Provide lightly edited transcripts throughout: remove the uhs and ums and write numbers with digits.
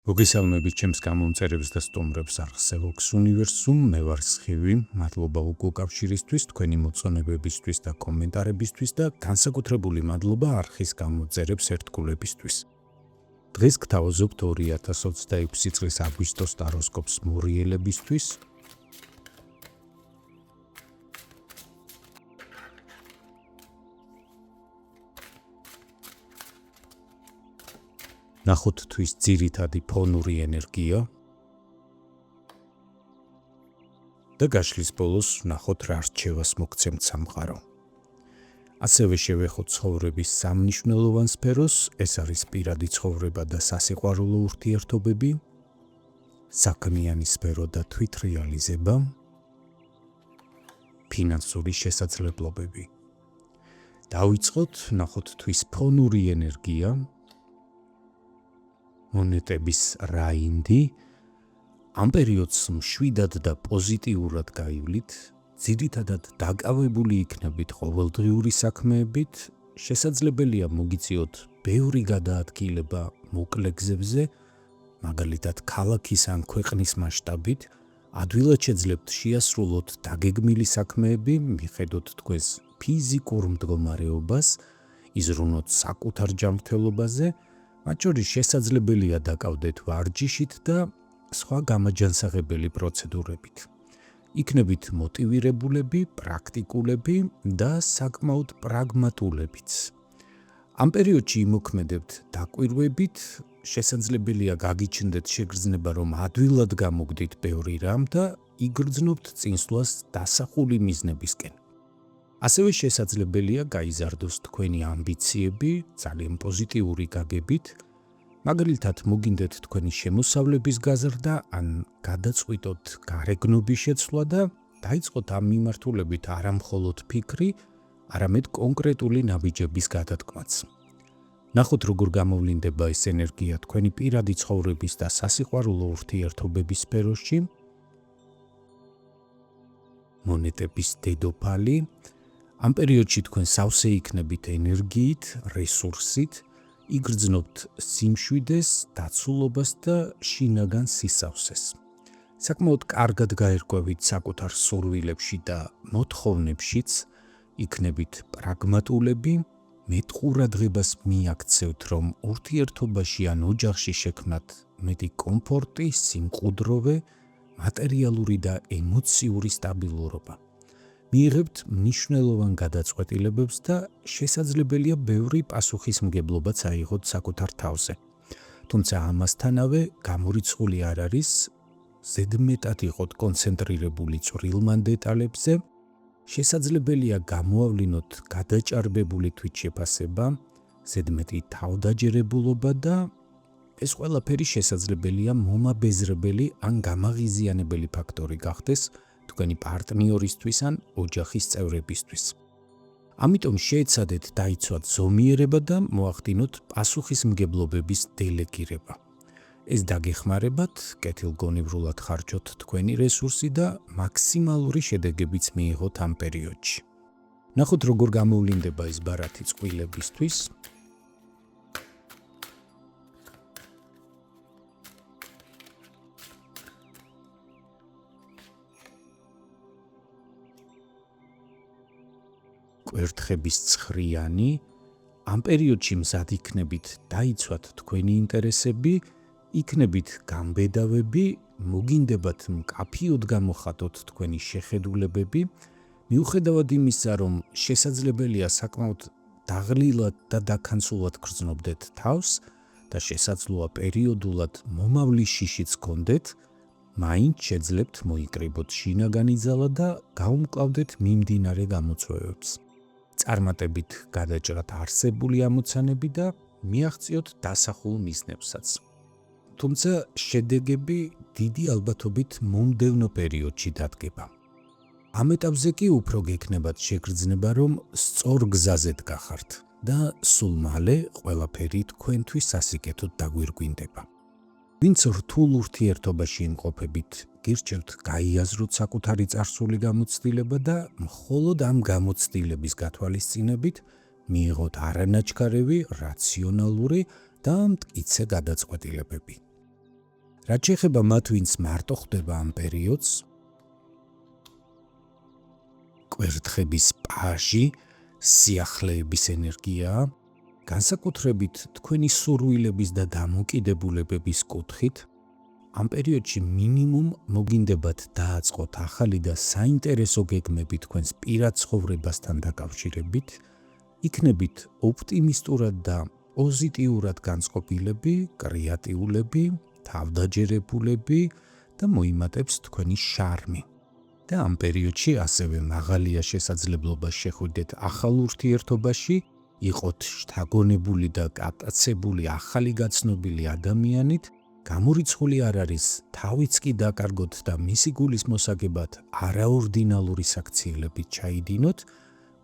მოგესალმებით ჩემს გამომწერებს და სტუმრებს არხსევოქს უნივერსუმ, მე ვარ სხივი, მადლობა უკავშირისთვის, თქვენი მოწონებებისთვის და კომენტარებისთვის და განსაკუთრებული მადლობა არხის გამომწერებს ერთგულებისთვის. დღეს გთავაზობთ 2026 წლის აგვისტოს ჰოროსკოპს მორიელებისთვის. ნახოთ თვის ძირითადი ფონური ენერგია და გაშლის ბოლოს ნახოთ რა რჩევას მოგცემთ სამყარო. ასევე შევეხოთ ცხოვრების სამნიშნელოვან სფეროს, ეს არის პირადი ცხოვრება და სასიყვარულო ურთიერთობები, საქმიანი სფერო და თვითრეალიზება, ფინანსური შესაძლებლობები. დავიწყოთ, ნახოთ თვის ფონური ენერგია, მონეტების რაინდი, ამ პერიოდს მშვიდად და პოზიტიურად გაივლით, ძირითადად დაკავებული იქნებით ყოველდღიური საქმეებით, შესაძლებელია მოგიწიოთ ბევრი გადაადგილება მოკლე გზებზე, მაგალითად ქალაქის ან ქვეყნის მასშტაბით, ადვილად შეძლებთ შეასრულოთ დაგეგმილი საქმეები, მიხედოთ თქვენს ფიზიკურ მდგომარეობას, იზრუნოთ საკუთარ ჯანმრთელობაზე, მათ შორის შესაძლებელია დაკავდეთ ვარჯიშით და სხვა გამაჯანსაღებელი პროცედურებით. იქნებით მოტივირებულები, პრაქტიკულები და საკმაოდ პრაგმატულებიც. ამ პერიოდში იმოქმედებთ დაკვირვებით, შესაძლებელია გაგიჩნდეთ შეგრძნება, რომ ადვილად გამოგდით ბევრი რამ და იგრძნობთ წინსვლას დასახული მიზნებისკენ. ასევე შესაძლებელია გაიზარდოს თქვენი ამბიციები, ძალიან პოზიტიური გაგებით, მაგალითად მოგინდეთ თქვენი შემოსავლების გაზრდა ან გადაწყვიტოთ გარეგნობის შეცვლა და დაიწყოთ ამ მიმართულებით არა მხოლოდ ფიქრი, არამედ კონკრეტული ნაბიჯების გადადგმაც. ნახოთ როგორ გამოვლინდება ეს ენერგია თქვენი პირადი ცხოვრების და სასიყვარულო ურთიერთობების სფეროში. მონეტების დედოფალი. ამ პერიოდში თქვენ სავსე იქნებით ენერგიით, რესურსით, იგრძნობთ სიმშვიდეს, დაცულობას და შინაგან სისავსეს. საკმაოდ კარგად გაერკვევით საკუთარ სურვილებში და მოთხოვნებშიც, იქნებით პრაგმატულები, მეტ ყურადღებას მიაქცევთ, რომ ურთიერთობაში ან ოჯახში შექმნათ მეტი კომფორტი, სიმყუდროვე, მატერიალური და ემოციური სტაბილურობა. მიიღებთ მნიშვნელოვან გადაწყვეტილებებს და შესაძლებელია ბევრი პასუხისმგებლობაც აიღოთ საკუთარ თავზე. თუმცა ამასთანავე გამორიცხული არ არის, ზედმეტად იყოთ კონცენტრირებული წვრილმან დეტალებზე, შესაძლებელია გამოავლინოთ გადაჭარბებული თვითშეფასება, ზედმეტი თავდაჯერებულობა და ეს ყველაფერი შესაძლებელია მომაბეზრებელი ან გამაღიზიანებელი ფაქტორი გახდეს თქვენი პარტნიორისთვის ან ოჯახის წევრებისთვის. ამიტომ შეეცადეთ დაიცვათ ზომიერება და მოახდინოთ პასუხისმგებლობების დელეგირება. ეს დაგეხმარებათ, კეთილგონივრულად ხარჯოთ თქვენი რესურსი და მაქსიმალური შედეგებიც მიიღოთ ამ პერიოდში. ნახოთ როგორ გამოვლინდება ეს ბარათი წყვილებისთვის. კვერთხების ცხრიანი. ამ პერიოდში მზად იქნებით დაიცვათ თქვენი ინტერესები, იქნებით გამბედავები, მოგინდებათ მკაფიოდ გამოხატოთ თქვენი შეხედულებები, მიუხედავად იმისა, რომ შესაძლებელია საკმაოდ დაღლილად და დაქანცულად გრძნობდეთ თავს და შესაძლოა პერიოდულად მომავლის შიშიც გქონდეთ, მაინც შეძლებთ მოიკრიბოთ შინაგანი ძალა და გაუმკლავდეთ მიმდინარე გამოწვევებს. წარმატებით გადაჭრათ არსებული ამოცანები და მიაღწიოთ დასახულ მიზნებსაც. თუმცა შედეგები დიდი ალბათობით მომდევნო პერიოდში დადგება. ამ ეტაპზე კი უფრო გექნებათ შეგრძნება, რომ სწორ გზაზედ გახართ და სულ მალე ყველაფერი თქვენთვის სასიკეთოდ დაგვირგვინდება. ვინც რთულ ურთიერთობაში იმყოფებით, გირჩევთ გაიაზროთ საკუთარი წარსული გამოცდილება და მხოლოდ ამ გამოცდილების გათვალისწინებით მიიღოთ არანაჩქარევი, რაციონალური და მტკიცე გადაწყვეტილებები. რაც შეეხება მათ, ვინც მარტო ხვდება ამ პერიოდს, კვერთხების პაჟი სიახლეების ენერგიაა, განსაკუთრებით თქვენი სურვილების და დამოკიდებულებების კუთხით. ამ პერიოდში მინიმუმ მოგინდებათ დააწყოთ ახალი და საინტერესო გეგმები თქვენს პირად ცხოვრებასთან დაკავშირებით, იქნებით ოპტიმისტურად და პოზიტიურად განწყობილები, კრეატიულები, თავდაჯერებულები და მოიმატებს თქვენი შარმი. და ამ პერიოდში ასევე მაღალია შესაძლებლობა შეხვიდეთ ახალ ურთიერთობაში, იყოთ შთაგონებული და გატაცებული ახალი გაცნობილი ადამიანით, გამორიცხული არ არის თავიც კი დაკარგოთ და მისი გულის მოსაგებად არაორდინალური საქციელებით ჩაიდინოთ,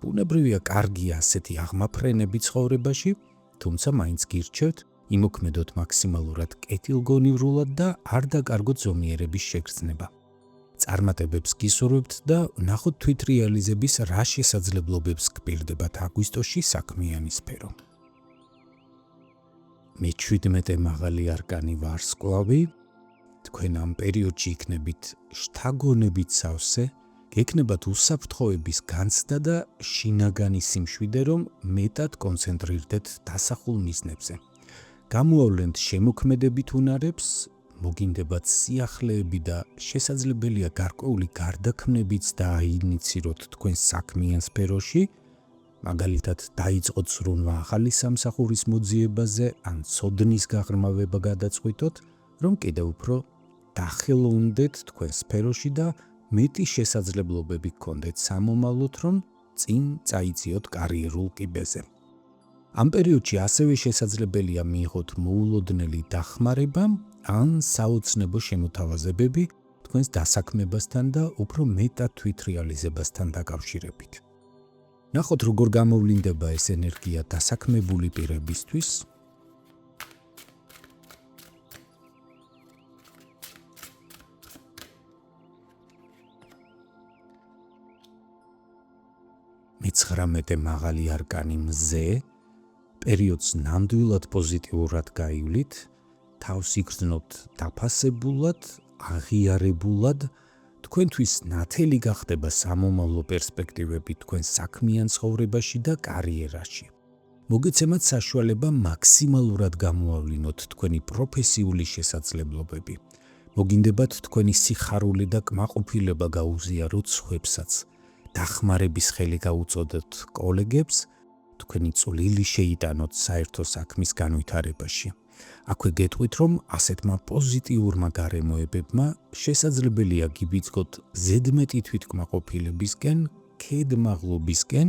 ბუნებრივია კარგია ასეთი აღმაფრენები ცხოვრებაში, თუმცა მაინც გირჩევთ, იმოქმედოთ მაქსიმალურად კეთილგონივრულად და არ დაკარგოთ ზომიერების შეგრძნება. წარმატებებს გისურვებთ და ნახოთ თვითრეალიზების რა შესაძლებლობებს გპირდებათ აგვისტოში საქმიანი სფერო. მე-17 მაღალი არკანი ვარსკვლავი, თქვენ ამ პერიოდში იქნებით შთაგონებით სავსე, გექნებათ უსაფრთხოების განცდა და შინაგანი სიმშვიდე, რომ მეტად კონცენტრირდეთ დასახულ მიზნებზე. გამოავლენთ შემოქმედებით უნარებს, მოგინდებათ სიახლეები და შესაძლებელია გარკვეული გარდაქმნებიც დააინიციროთ თქვენს საქმიან სფეროში, მაგალითად დაიწყოთ ზრუნვა ახალი სამსახურის მოძიებაზე ან ცოდნის გაღრმავება გადაწყვიტოთ, რომ კიდევ უფრო დახელოვნდეთ თქვენ სფეროში და მეტი შესაძლებლობები გქონდეთ სამომავლოდ, რომ წინ წაიწიოთ კარიერულ კიბეზე. ამ პერიოდში ასევე შესაძლებელია მიიღოთ მოულოდნელი დახმარება ან საოცნებო შემოთავაზებები თქვენს დასაქმებასთან და უფრო მეტად თვითრეალიზებასთან დაკავშირებით. ნახოთ, როგორ გამოვლინდება ეს ენერგია დასაქმებული პირებისთვის. მე-19 მაღალი არკანი მზე, პერიოდს ნამდვილად პოზიტიურად გაივლით, თავს იგრძნობთ დაფასებულად, აღიარებულად, თქვენთვის ნათელი გახდება სამომავლო პერსპექტივები თქვენ საქმიან ცხოვრებაში და კარიერაში. მოგეცემათ საშუალება მაქსიმალურად გამოავლინოთ თქვენი პროფესიული შესაძლებლობები. მოგინდებათ თქვენი სიხარული და კმაყოფილება გაუზიაროთ სხვებსაც. დახმარების ხელი გაუწოდოთ კოლეგებს, თქვენი წვლილი შეიტანოთ საერთო საქმის განვითარებაში. აქვე გეტყვით, რომ ასეთმა პოზიტიურმა გარემოებებმა შესაძლებელია გიბიძგოთ ზედმეტი თვითკმაყოფილებისკენ, ქედმაღლობისკენ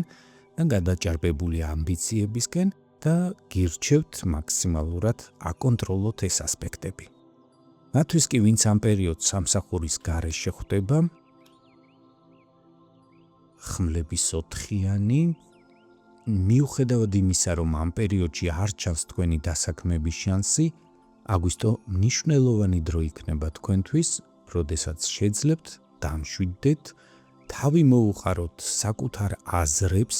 და გადაჭარბებული ამბიციებისკენ და გირჩევთ მაქსიმალურად აკონტროლოთ ეს ასპექტები. მათთვის კი, ვინც ამ პერიოდს სამსახურის გარეშე ხვდება, ხმლების 4-იანი, მიუხედავად იმისა, რომ ამ პერიოდში არ ჩანს თქვენი დასაქმების შანსი, აგვისტო მნიშვნელოვანი დრო იქნება თქვენთვის, როდესაც შეძლებთ დამშვიდდეთ, თავი მოუყაროთ საკუთარ აზრებს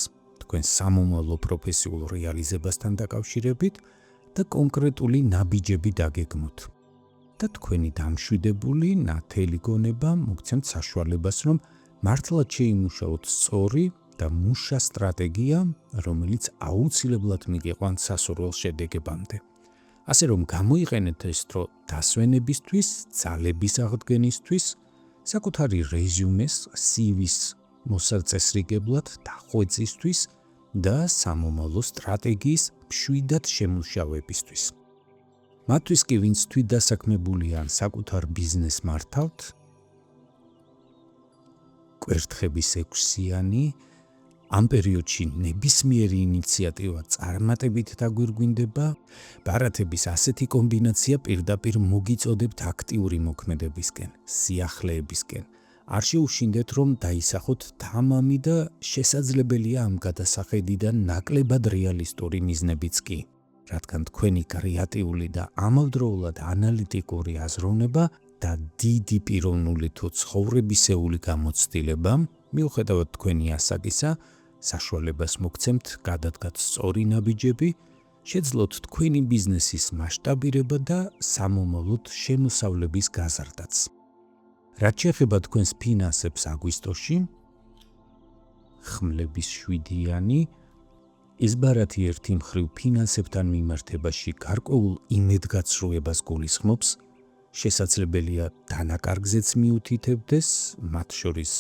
თქვენ სამომავლო პროფესიულ რეალიზებასთან დაკავშირებით და კონკრეტული ნაბიჯები დაგეგმოთ. და თქვენი დამშვიდებული ნათელი გონება მოგცემთ საშუალებას, რომ მართლაც შეიმუშაოთ სწორი და მუშა სტრატეგია, რომელიც აუცილებლად მიგიყვანთ სასურველ შედეგებამდე. ასე რომ გამოიყენეთ ეს დრო დასვენებისთვის, ძალების აღდგენისთვის, საკუთარი რეზიუმეს, CV-ს მოსაწესრიგებლად დახვეწისთვის და სამომავლო სტრატეგიის მშვიდად შემუშავებისთვის. მათთვის კი, ვინც თვითდასაქმებული ან საკუთარ ბიზნესს მართავთ, კვერთხების 6-იანი, ამ პერიოდში ნებისმიერი ინიციატივა წარმატებით დაგვირგვინდება, ბარათების ასეთი კომბინაცია პირდაპირ მოგიწოდებთ აქტიური მოქმედებისკენ, სიახლეებისკენ. არ შეუშინდეთ, რომ დაისახოთ თამამი და შესაძლებელია ამ გადასახედიდან ნაკლებად რეალისტური მიზნებიც კი, რადგან თქვენი კრეატიული და ამავდროულად ანალიტიკური აზროვნება და დიდი პიროვნული თუ ცხოვრებისეული გამოცდილება, მიუხედავად თქვენი ასაკისა, საშუალებას მოგცემთ გადადგათ სწორი ნაბიჯები, შეძლოთ თქვენი ბიზნესის მასშტაბირება და სამომავლოდ შემოსავლების გაზრდაც. რაც შეეხება თქვენს ფინანსებს აგვისტოში, ხმლების 7-იანი იზბარათი ერთი მხრივ ფინანსებთან მიმართებაში გარკვეულ იმედგაცრუებას გულისხმობს, შესაძლებელია დანაკარგზეც მიუთითებდეს, მათ შორის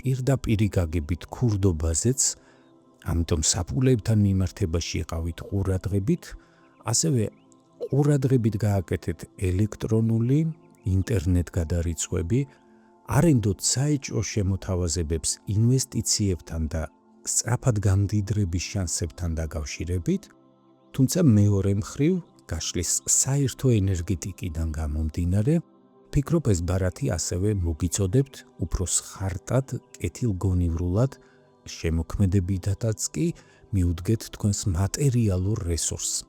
პირდაპირი გაგებით ქურდობაზეც, ამიტომ საფულებთან მიმართებაში იყავით ყურადღებით, ასევე ყურადღებით გააკეთეთ ელექტრონული, ინტერნეტ გადარიცხვები, არენდოთ საეჭვო შემოთავაზებებს ინვესტიციებთან და სწრაფად გამდიდრების შანსებთან დაკავშირებით, თუმცა მეორე მხრივ, გაშლის საერთო ენერგეტიკიდან გამომდინარე, ფიქრობ ეს ბარათი ასევე მოგიწოდებთ უფრო სხარტად, კეთილგონივრულად, შემოქმედებითაც კი მიუდგეთ თქვენს მატერიალურ რესურსს.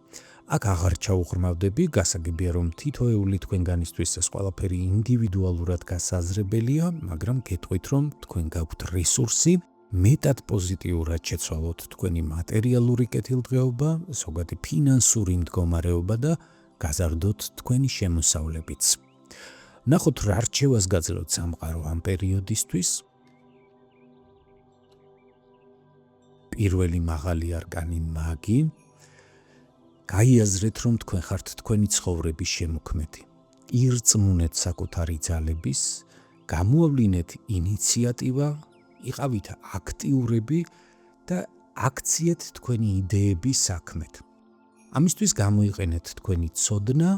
აქ აღარ ჩაუღრმავდები, გასაგებია რომ თითოეული თქვენგანისთვის ეს ყველაფერი ინდივიდუალურად გასაზრებელია, მაგრამ გეტყვით რომ თქვენ გაქვთ რესურსი, მეტად პოზიტიურად შეცვალოთ თქვენი მატერიალური კეთილდღეობა, ზოგადი ფინანსური მდგომარეობა და გაზარდოთ თქვენი შემოსავლებიც. ნახოთ რა რჩევას გაძლევთ სამყარო ამ პერიოდისთვის. პირველი მაღალი არკანი მაგი. გაიაზრეთ რომ თქვენ ხართ თქვენი ცხოვრების შემოქმედი. ირწმუნეთ საკუთარი ძალების, გამოავლინეთ ინიციატივა, იყავით აქტიურები და აქციეთ თქვენი იდეების საქმეთ. ამისთვის გამოიყენეთ თქვენი ცოდნა,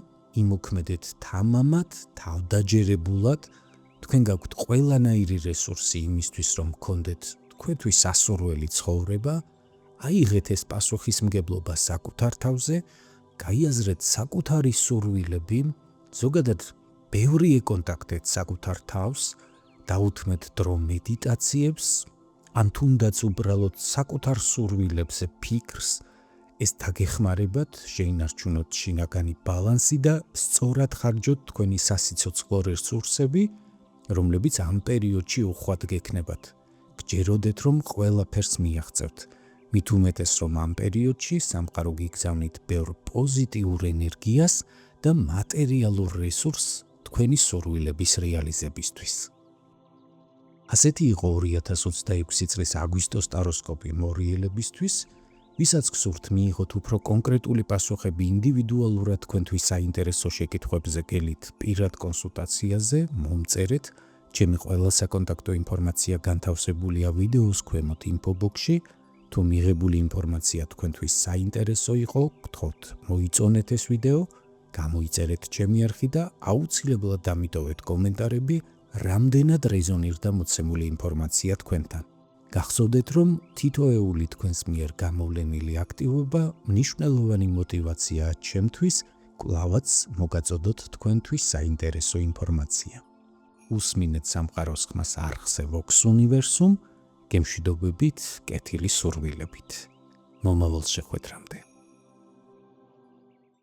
იმოქმედეთ თამამად, თავდაჯერებულად, თქვენ გაქვთ ყველანაირი რესურსი იმისთვის რომ გქონდეთ თქვენთვის სასურველი ცხოვრება, აიღეთ ეს პასუხისმგებლობა საკუთარ თავზე, გაიაზრეთ საკუთარი სურვილები, ზოგადად ბევრი ეკონტაქტეთ საკუთარ თავს, დაუთმეთ დრო მედიტაციებს, ან თუნდაც უბრალოდ საკუთარ სურვილებზე ფიქრს, ეს დაგეხმარებათ, შეინარჩუნოთ შინაგანი ბალანსი და სწორად ხარჯოთ თქვენი სასიცოცხლო რესურსები, რომლებიც ამ პერიოდში უხვად გექნებათ. გჯეროდეთ რომ ყველაფერს მიაღწევთ. მით უმეტეს რომ ამ პერიოდში სამყარო გიგზავნით ბევრ პოზიტიურ ენერგიას და მატერიალურ რესურსს თქვენი სურვილების რეალიზებისთვის. ასეთი იყო 2026 წლის აგვისტოს ტაროსკოპი მორიელებისთვის, ვისაც გსურთ მიიღოთ უფრო კონკრეტული პასუხები ინდივიდუალურად თქვენთვის საინტერესო შეკითხვებზე გელით პირად კონსულტაციაზე, მომწერეთ, ჩემი ყველა საკონტაქტო ინფორმაცია განთავსებულია ვიდეოს ქვემოთ ინფობოქსში, თუ მიღებული ინფორმაცია თქვენთვის საინტერესო იყო, გთხოვთ მოიწონეთ ეს ვიდეო, გამოიწერეთ ჩემი არხი და აუცილებლად დამიტოვეთ კომენტარები, რამდენად რეზონირდა მოცემული ინფორმაცია თქვენთან. გახსოვდეთ, რომ თითოეული თქვენს მიერ გამოვლენილი აქტივობა მნიშვნელოვანი მოტივაციაა ჩემთვის, კვლავაც მოგაწოდოთ თქვენთვის საინტერესო ინფორმაცია. უსმინეთ სამყაროს ხმას არხზე Vox Universum, გემშვიდობებით, კეთილი სურვილებით. მომავალ შეხვედრამდე.